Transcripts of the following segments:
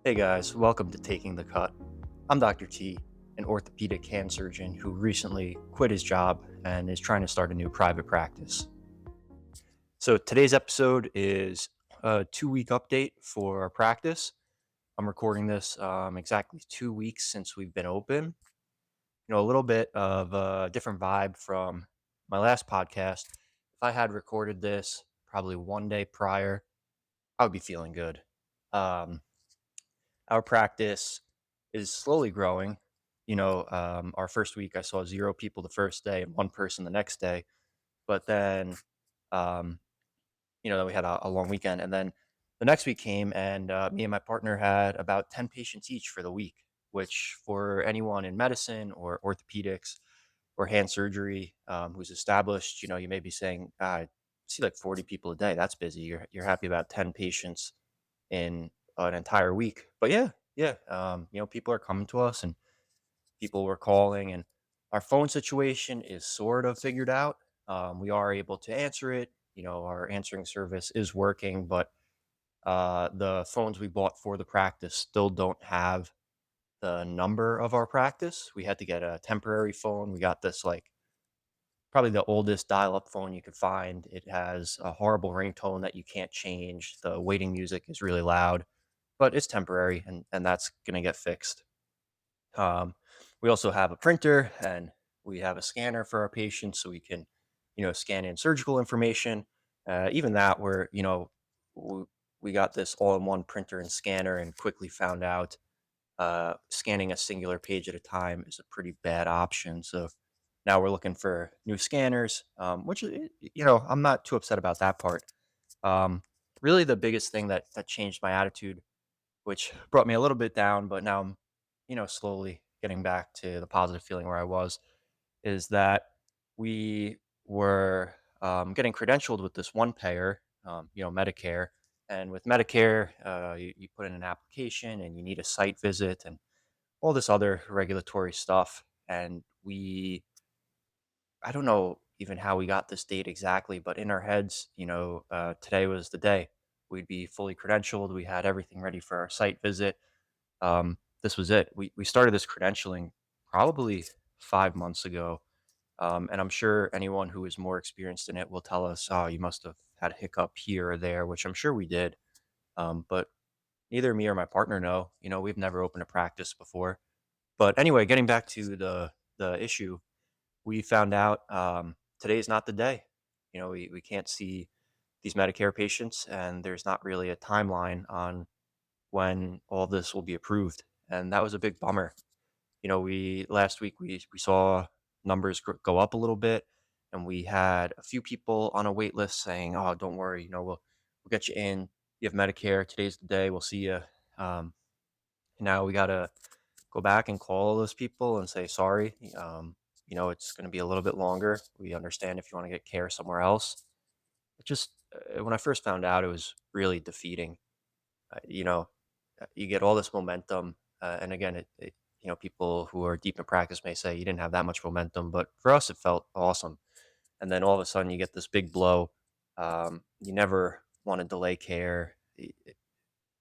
Hey guys, welcome to Taking the Cut. I'm Dr. T, an orthopedic hand surgeon who recently quit his job and is trying to start a new private practice. So today's episode is a 2 week update for our practice. I'm recording this exactly 2 weeks since we've been open. A little bit of a different vibe from my last podcast. If I had recorded this probably one day prior, I would be feeling good. Um, Our practice is slowly growing. Our first week I saw 0 people the first day and 1 person the next day. But then, um, then we had a long weekend. And then the next week came and me and my partner had about 10 patients each for the week, which for anyone in medicine or orthopedics or hand surgery who's established, you may be saying, I see like 40 people a day. That's busy. You're happy about 10 patients in an entire week. But yeah, people are coming to us and people were calling, and our phone situation is sort of figured out. We are able to answer it. Our answering service is working, but the phones we bought for the practice still don't have the number of our practice. We had to get a temporary phone. We got this like probably the oldest dial-up phone you could find. It has a horrible ringtone that you can't change. The waiting music is really loud, but it's temporary, and that's gonna get fixed. Um, we also have a printer and we have a scanner for our patients, so we can, scan in surgical information. Even that, we, we got this all-in-one printer and scanner, and quickly found out scanning a singular page at a time is a pretty bad option. So now we're looking for new scanners, which I'm not too upset about that part. Um, Really, the biggest thing that changed my attitude, which brought me a little bit down, but now I'm, slowly getting back to the positive feeling where I was, is that we were getting credentialed with this one payer, Medicare. And with Medicare, you put in an application and you need a site visit and all this other regulatory stuff. And I don't know even how we got this date exactly, but in our heads, today was the day. We'd be fully credentialed. We had everything ready for our site visit. This was it. We started this credentialing probably 5 months ago, and I'm sure anyone who is more experienced in it will tell us, "Oh, you must have had a hiccup here or there," which I'm sure we did. But neither me or my partner know. We've never opened a practice before. But anyway, getting back to the issue, we found out today is not the day. We can't see these Medicare patients, and there's not really a timeline on when all this will be approved. And that was a big bummer. We last week we saw numbers go up a little bit, and we had a few people on a wait list saying, "Oh, don't worry, we'll get you in. You have Medicare. Today's the day. We'll see you." Um, Now we gotta go back and call those people and say sorry. It's going to be a little bit longer. We understand if you want to get care somewhere else. It just when I first found out, it was really defeating. You get all this momentum, and again, people who are deep in practice may say you didn't have that much momentum, but for us, it felt awesome. And then all of a sudden, you get this big blow. You never want to delay care,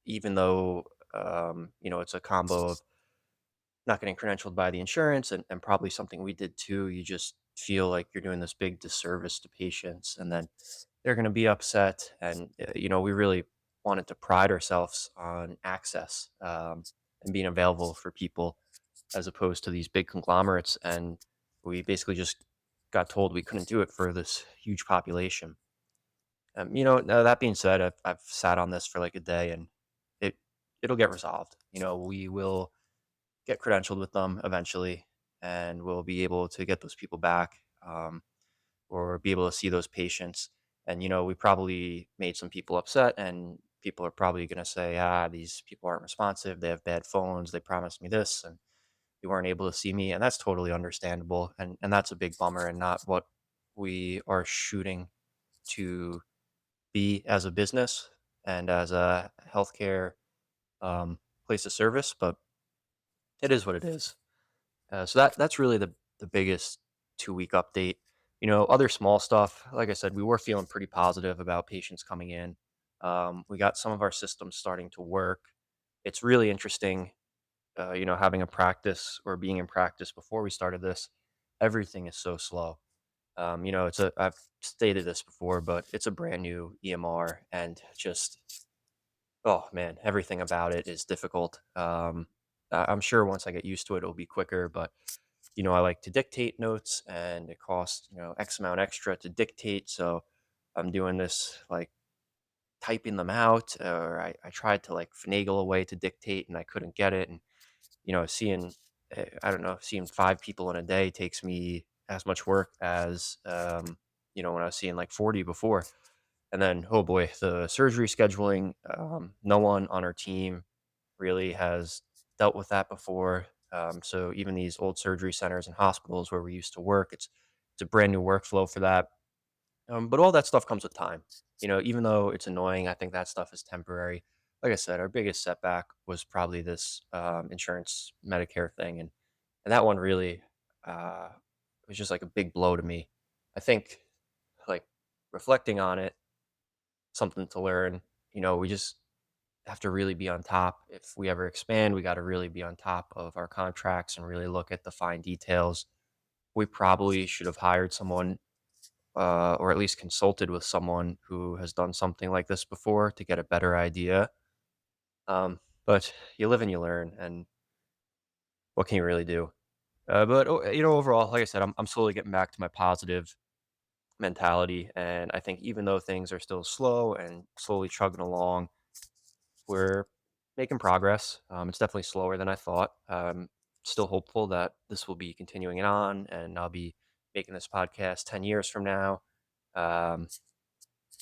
even though it's a combo of not getting credentialed by the insurance and probably something we did too. You just feel like you're doing this big disservice to patients, and then they're going to be upset. And, we really wanted to pride ourselves on access and being available for people as opposed to these big conglomerates. And we basically just got told we couldn't do it for this huge population. Now that being said, I've sat on this for like a day, and it it'll get resolved. We will get credentialed with them eventually, and we'll be able to get those people back, or be able to see those patients. And we probably made some people upset, and people are probably going to say, these people aren't responsive. They have bad phones. They promised me this, and you weren't able to see me, and that's totally understandable. And that's a big bummer, and not what we are shooting to be as a business and as a healthcare place of service. But it is what it is. So that's really the biggest 2 week update. Other small stuff. Like I said, we were feeling pretty positive about patients coming in. We got some of our systems starting to work. it's really interesting, having a practice or being in practice before we started this. Everything is so slow. I've stated this before, but it's a brand new EMR, and just, oh man, everything about it is difficult. I'm sure once I get used to it, it'll be quicker, but I like to dictate notes, and it costs, X amount extra to dictate. So I'm doing this like typing them out, or I tried to like finagle a way to dictate and I couldn't get it. And, I don't know, seeing five people in a day takes me as much work as, when I was seeing like 40 before. And then, oh boy, the surgery scheduling, no one on our team really has dealt with that before. So even these old surgery centers and hospitals where we used to work, it's a brand new workflow for that. But all that stuff comes with time. Even though it's annoying, I think that stuff is temporary. Like I said, our biggest setback was probably this insurance Medicare thing, and that one really was just like a big blow to me. I think, like, reflecting on it, something to learn. We just have to really be on top. If we ever expand, we got to really be on top of our contracts and really look at the fine details. We probably should have hired someone, or at least consulted with someone who has done something like this before to get a better idea. But you live and you learn, and what can you really do? Overall, like I said, I'm slowly getting back to my positive mentality, and I think even though things are still slow and slowly chugging along, we're making progress. It's definitely slower than I thought. Still hopeful that this will be continuing on, and I'll be making this podcast 10 years from now. Um,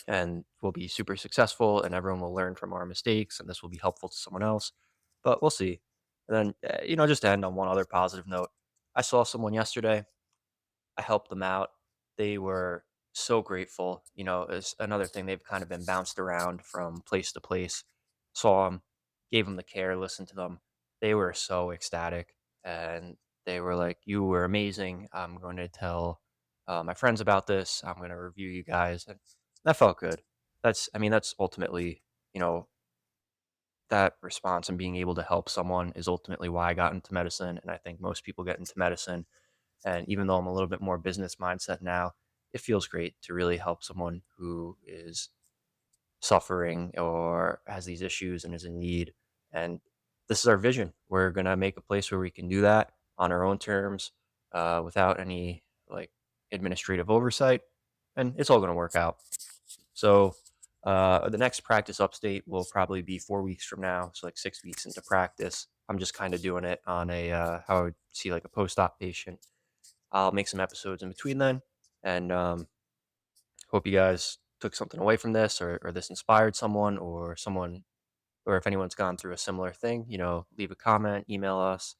and we'll be super successful, and everyone will learn from our mistakes, and this will be helpful to someone else. But we'll see. And then, just to end on one other positive note, I saw someone yesterday. I helped them out. They were so grateful. Is another thing, they've kind of been bounced around from place to place. Saw them, gave them the care, listened to them. They were so ecstatic, and they were like, "You were amazing. I'm going to tell my friends about this. I'm going to review you guys." And that felt good. That's ultimately, you know, that response and being able to help someone is ultimately why I got into medicine. And I think most people get into medicine, and even though I'm a little bit more business mindset now, it feels great to really help someone who is suffering or has these issues and is in need. And this is our vision. We're going to make a place where we can do that on our own terms, without any like administrative oversight. And it's all going to work out. So, the next practice update will probably be 4 weeks from now. So, like 6 weeks into practice. I'm just kind of doing it on a, how I would see like a post op patient. I'll make some episodes in between then, and hope you guys took something away from this, or this inspired someone, or someone, or if anyone's gone through a similar thing. Leave a comment, email us,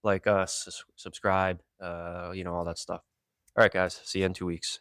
like us, subscribe, all that stuff. All right, guys, see you in 2 weeks.